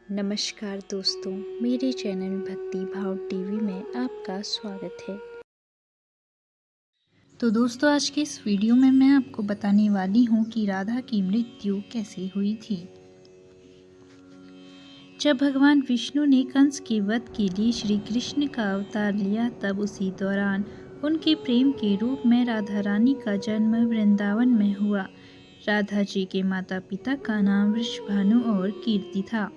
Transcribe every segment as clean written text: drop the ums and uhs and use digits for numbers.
नमस्कार दोस्तों, मेरे चैनल भक्ति भाव टीवी में आपका स्वागत है। तो दोस्तों, आज के इस वीडियो में मैं आपको बताने वाली हूँ कि राधा की मृत्यु कैसे हुई थी। जब भगवान विष्णु ने कंस के वध के लिए श्री कृष्ण का अवतार लिया, तब उसी दौरान उनके प्रेम के रूप में राधा रानी का जन्म वृंदावन में हुआ। राधा जी के माता पिता का नाम वृषभानु और कीर्ति था।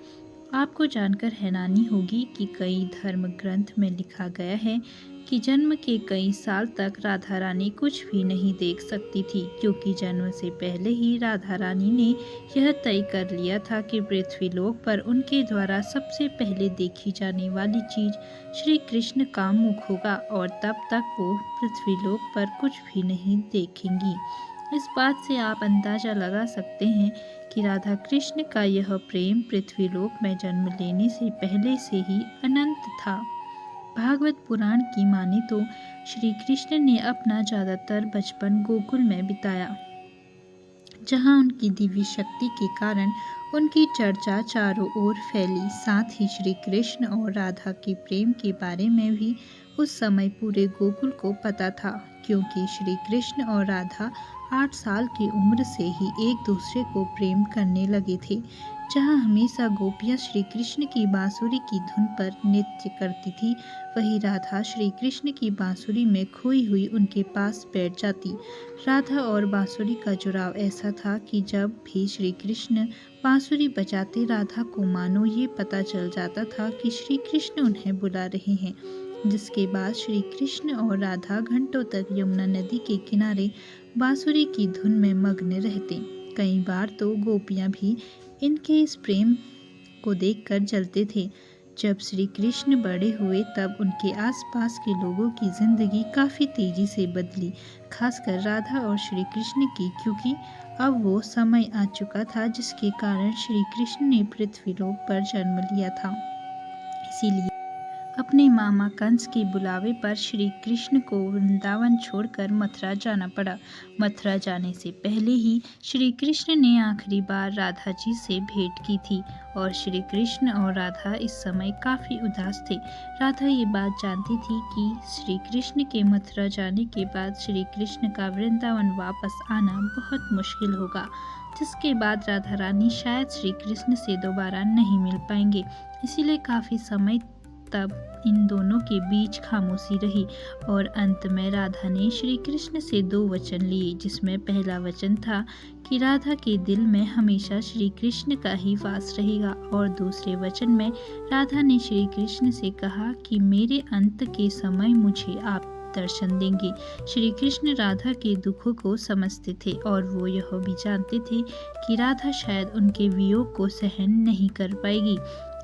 आपको जानकर हैरानी होगी कि कई धर्म ग्रंथ में लिखा गया है कि जन्म के कई साल तक राधा रानी कुछ भी नहीं देख सकती थी, क्योंकि जन्म से पहले ही राधा रानी ने यह तय कर लिया था कि पृथ्वीलोक पर उनके द्वारा सबसे पहले देखी जाने वाली चीज श्री कृष्ण का मुख होगा और तब तक वो पृथ्वीलोक पर कुछ भी नहीं देखेंगी। इस बात से आप अंदाजा लगा सकते हैं कि राधा कृष्ण का यह प्रेम पृथ्वीलोक में जन्म लेने से पहले से ही अनंत था। भागवत पुराण की माने तो श्री कृष्ण ने अपना ज्यादातर बचपन गोकुल में बिताया, जहां उनकी दिव्य शक्ति के कारण उनकी चर्चा चारों ओर फैली। साथ ही श्री कृष्ण और राधा के प्रेम के बारे में भी उस समय पूरे गोकुल को पता था, क्योंकि श्री कृष्ण और राधा 8 साल की उम्र से ही एक दूसरे को प्रेम करने लगे थे। जहाँ हमेशा गोपियाँ श्री कृष्ण की बांसुरी की धुन पर नृत्य करती थी, वही राधा श्री कृष्ण की बांसुरी में खोई हुई उनके पास बैठ जाती। राधा और बांसुरी का जुड़ाव ऐसा था कि जब भी श्री कृष्ण बांसुरी बजाते, राधा को मानो ये पता चल जाता था कि श्री कृष्ण उन्हें बुला रहे हैं। जिसके बाद श्री कृष्ण और राधा घंटों तक यमुना नदी के किनारे बांसुरी की धुन में मग्न रहते। कई बार तो गोपियां भी इनके इस प्रेम को देखकर जलते थे। जब श्री कृष्ण बड़े हुए, तब उनके आसपास के लोगों की जिंदगी काफ़ी तेजी से बदली, खासकर राधा और श्री कृष्ण की, क्योंकि अब वो समय आ चुका था जिसके कारण श्री कृष्ण ने पृथ्वीलोक पर जन्म लिया था। इसीलिए अपने मामा कंस के बुलावे पर श्री कृष्ण को वृंदावन छोड़कर मथुरा जाना पड़ा। मथुरा जाने से पहले ही श्री कृष्ण ने आखिरी बार राधा जी से भेंट की थी और श्री कृष्ण और राधा इस समय काफ़ी उदास थे। राधा ये बात जानती थी कि श्री कृष्ण के मथुरा जाने के बाद श्री कृष्ण का वृंदावन वापस आना बहुत मुश्किल होगा, जिसके बाद राधा रानी शायद श्री कृष्ण से दोबारा नहीं मिल पाएंगे। इसीलिए काफ़ी समय तब इन दोनों के बीच खामोशी रही और अंत में राधा ने श्री कृष्ण से 2 वचन लिए, जिसमें पहला वचन था कि राधा के दिल में हमेशा श्री कृष्ण का ही वास रहेगा, और दूसरे वचन में राधा ने श्री कृष्ण से कहा कि मेरे अंत के समय मुझे आप दर्शन देंगे। श्री कृष्ण राधा के दुखों को समझते थे और वो यह भी जानते थे कि राधा शायद उनके वियोग को सहन नहीं कर पाएगी।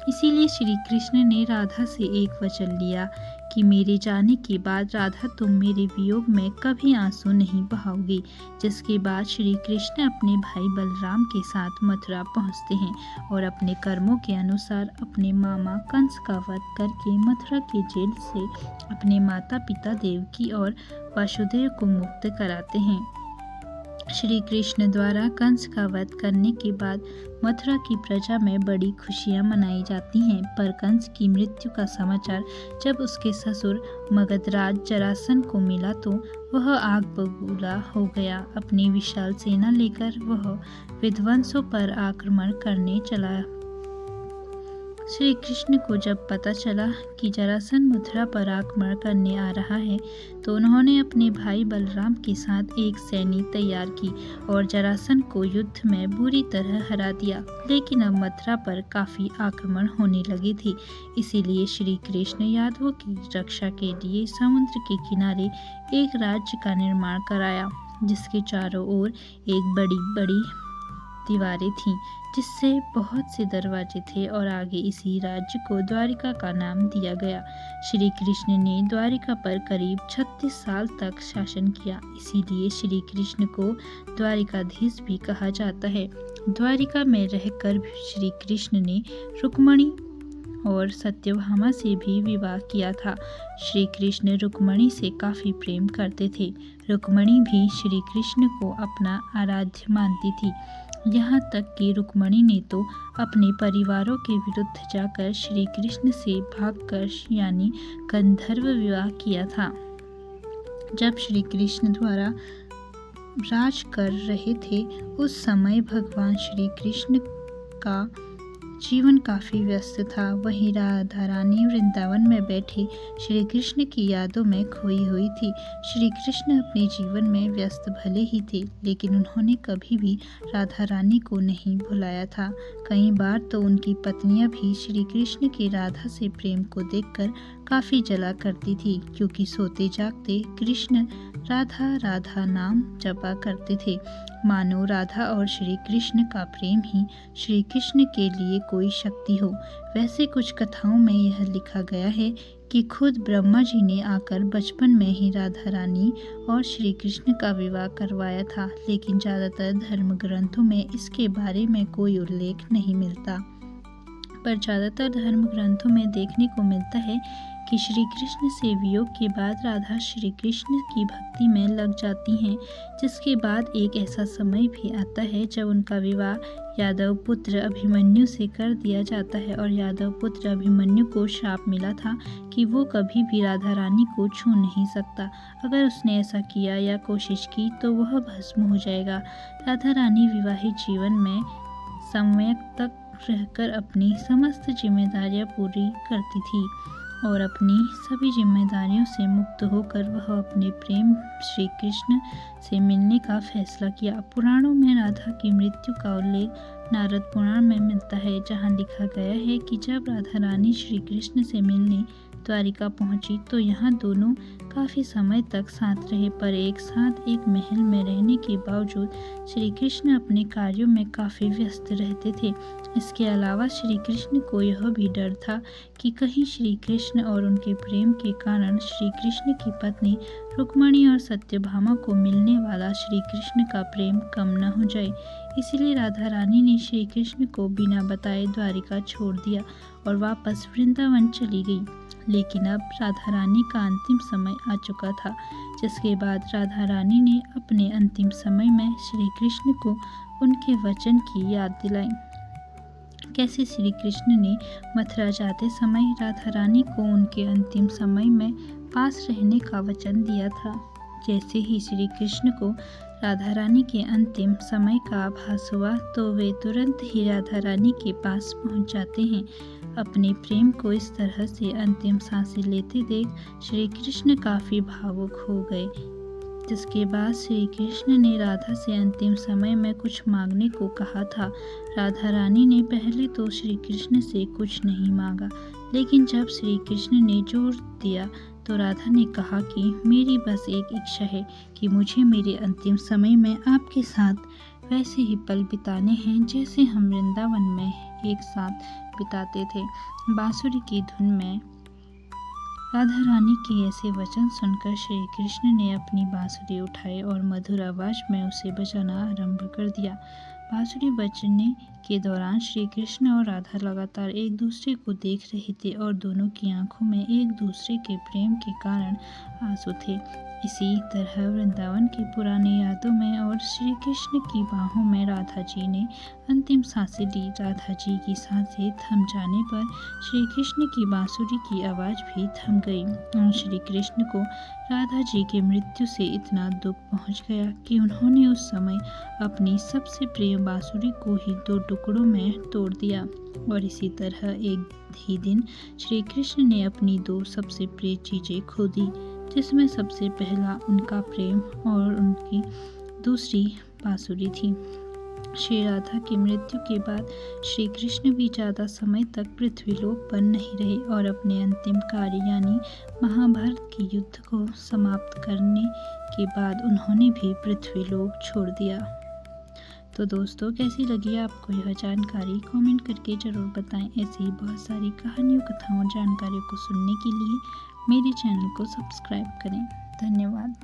इसीलिए श्री कृष्ण ने राधा से एक वचन लिया कि मेरे जाने के बाद राधा, तुम मेरे वियोग में कभी आंसू नहीं बहाओगी। जिसके बाद श्री कृष्ण अपने भाई बलराम के साथ मथुरा पहुंचते हैं और अपने कर्मों के अनुसार अपने मामा कंस का वध करके मथुरा के जेल से अपने माता पिता देवकी और वासुदेव को मुक्त कराते हैं। श्री कृष्ण द्वारा कंस का वध करने के बाद मथुरा की प्रजा में बड़ी खुशियां मनाई जाती हैं, पर कंस की मृत्यु का समाचार जब उसके ससुर मगधराज जरासंध को मिला तो वह आग बबूला हो गया। अपनी विशाल सेना लेकर वह विध्वंसों पर आक्रमण करने चला। श्री कृष्ण को जब पता चला कि जरासंध मथुरा पर आक्रमण करने आ रहा है, तो उन्होंने अपने भाई बलराम के साथ एक सैनी तैयार की और जरासंध को युद्ध में बुरी तरह हरा दिया। लेकिन अब मथुरा पर काफ़ी आक्रमण होने लगे थे, इसीलिए श्री कृष्ण यादवों की रक्षा के लिए समुद्र के किनारे एक राज्य का निर्माण कराया, जिसके चारों ओर एक बड़ी बड़ी दीवारें थीं, जिससे बहुत से दरवाजे थे, और आगे इसी राज्य को द्वारिका का नाम दिया गया। श्री कृष्ण ने द्वारिका पर करीब 36 साल तक शासन किया, इसीलिए श्री कृष्ण को द्वारिकाधीश भी कहा जाता है। द्वारिका में रहकर श्री कृष्ण ने रुक्मणी और सत्यभामा से भी विवाह किया था। श्री कृष्ण रुक्मणी से काफ़ी प्रेम करते थे। रुक्मणी भी श्री कृष्ण को अपना आराध्य मानती थी। यहाँ तक कि रुक्मिणी ने तो अपने परिवारों के विरुद्ध जाकर श्री कृष्ण से भागकर यानी गंधर्व विवाह किया था। जब श्री कृष्ण द्वारा राज कर रहे थे उस समय भगवान श्री कृष्ण का जीवन काफ़ी व्यस्त था। वहीं राधा रानी वृंदावन में बैठे श्री कृष्ण की यादों में खोई हुई थी। श्री कृष्ण अपने जीवन में व्यस्त भले ही थे, लेकिन उन्होंने कभी भी राधा रानी को नहीं भुलाया था। कई बार तो उनकी पत्नियां भी श्री कृष्ण के राधा से प्रेम को देखकर काफ़ी जला करती थी, क्योंकि सोते जागते कृष्ण राधा राधा नाम जपा करते थे। मानो राधा और श्री कृष्ण का प्रेम ही श्री कृष्ण के लिए कोई शक्ति हो। वैसे कुछ कथाओं में यह लिखा गया है कि खुद ब्रह्मा जी ने आकर बचपन में ही राधा रानी और श्री कृष्ण का विवाह करवाया था, लेकिन ज़्यादातर धर्म ग्रंथों में इसके बारे में कोई उल्लेख नहीं मिलता। पर ज़्यादातर धर्म ग्रंथों में देखने को मिलता है कि श्री कृष्ण से वियोग के बाद राधा श्री कृष्ण की भक्ति में लग जाती हैं, जिसके बाद एक ऐसा समय भी आता है जब उनका विवाह यादव पुत्र अभिमन्यु से कर दिया जाता है। और यादव पुत्र अभिमन्यु को शाप मिला था कि वो कभी भी राधा रानी को छू नहीं सकता। अगर उसने ऐसा किया या कोशिश की तो वह भस्म हो जाएगा। राधा रानी विवाहित जीवन में सम्यक तक रहकर अपनी समस्त जिम्मेदारियां पूरी करती थी और अपनी सभी जिम्मेदारियों से मुक्त होकर वह अपने प्रेम श्री कृष्ण से मिलने का फैसला किया। पुराणों में राधा की मृत्यु का उल्लेख नारद पुराण में मिलता है, जहाँ लिखा गया है कि जब राधा रानी श्री कृष्ण से मिलने द्वारिका पहुंची तो यहाँ दोनों काफ़ी समय तक साथ रहे, पर एक साथ एक महल में रहने के बावजूद श्री कृष्ण अपने कार्यों में काफ़ी व्यस्त रहते थे। इसके अलावा श्री कृष्ण को यह भी डर था कि कहीं श्री कृष्ण और उनके प्रेम के कारण श्री कृष्ण की पत्नी रुक्मिणी और सत्यभामा को मिलने वाला श्री कृष्ण का प्रेम कम न हो जाए। इसीलिए राधा रानी ने श्री कृष्ण को बिना बताए द्वारिका छोड़ दिया और वापस वृंदावन चली गई। लेकिन अब राधा रानी का अंतिम समय आ चुका था, जिसके बाद राधा रानी ने अपने अंतिम समय में श्री कृष्ण को उनके वचन की याद दिलाई। कैसे श्री कृष्ण ने मथुरा जाते समय राधा रानी को उनके अंतिम समय में पास रहने का वचन दिया था। जैसे ही श्री कृष्ण को राधा रानी के अंतिम समय का आभास हुआ तो वे तुरंत ही राधा रानी के पास पहुंच जाते हैं। अपने प्रेम को इस तरह से अंतिम सांसें लेते देख श्री कृष्ण काफ़ी भावुक हो गए, जिसके बाद श्री कृष्ण ने राधा से अंतिम समय में कुछ मांगने को कहा था। राधा रानी ने पहले तो श्री कृष्ण से कुछ नहीं मांगा, लेकिन जब श्री कृष्ण ने जोर दिया तो राधा ने कहा कि मेरी बस एक इच्छा है कि मुझे मेरे अंतिम समय में आपके साथ वैसे ही पल बिताने हैं जैसे हम वृंदावन में एक साथ बिताते थे। बांसुरी की धुन में राधा रानी के ऐसे वचन सुनकर श्री कृष्ण ने अपनी बांसुरी उठाई और मधुर आवाज में उसे बजाना आरंभ कर दिया। बांसुरी बजने के दौरान श्री कृष्ण और राधा लगातार एक दूसरे को देख रहे थे और दोनों की आंखों में एक दूसरे के प्रेम के कारण आंसू थे। इसी तरह वृंदावन की पुरानी यादों में और श्री कृष्ण की बाहों में राधा जी ने अंतिम सांसें ली। राधा जी की सांसें थम जाने पर श्री कृष्ण की बांसुरी की आवाज़ भी थम गई और श्री कृष्ण को राधा जी की मृत्यु से इतना दुख पहुंच गया कि उन्होंने उस समय अपनी सबसे प्रिय बांसुरी को ही 2 टुकड़ों में तोड़ दिया। और इसी तरह एक ही दिन श्री कृष्ण ने अपनी 2 सबसे प्रिय चीज़ें खो दी, जिसमें सबसे पहला उनका प्रेम और उनकी दूसरी बांसुरी थी। श्री राधा की मृत्यु के बाद श्री कृष्ण भी ज़्यादा समय तक पृथ्वीलोक पर नहीं रहे और अपने अंतिम कार्य यानी महाभारत के युद्ध को समाप्त करने के बाद उन्होंने भी पृथ्वीलोक छोड़ दिया। तो दोस्तों, कैसी लगी आपको यह जानकारी? कमेंट करके ज़रूर बताएं। ऐसी ही बहुत सारी कहानियों, कथाओं और जानकारियों को सुनने के लिए मेरे चैनल को सब्सक्राइब करें। धन्यवाद।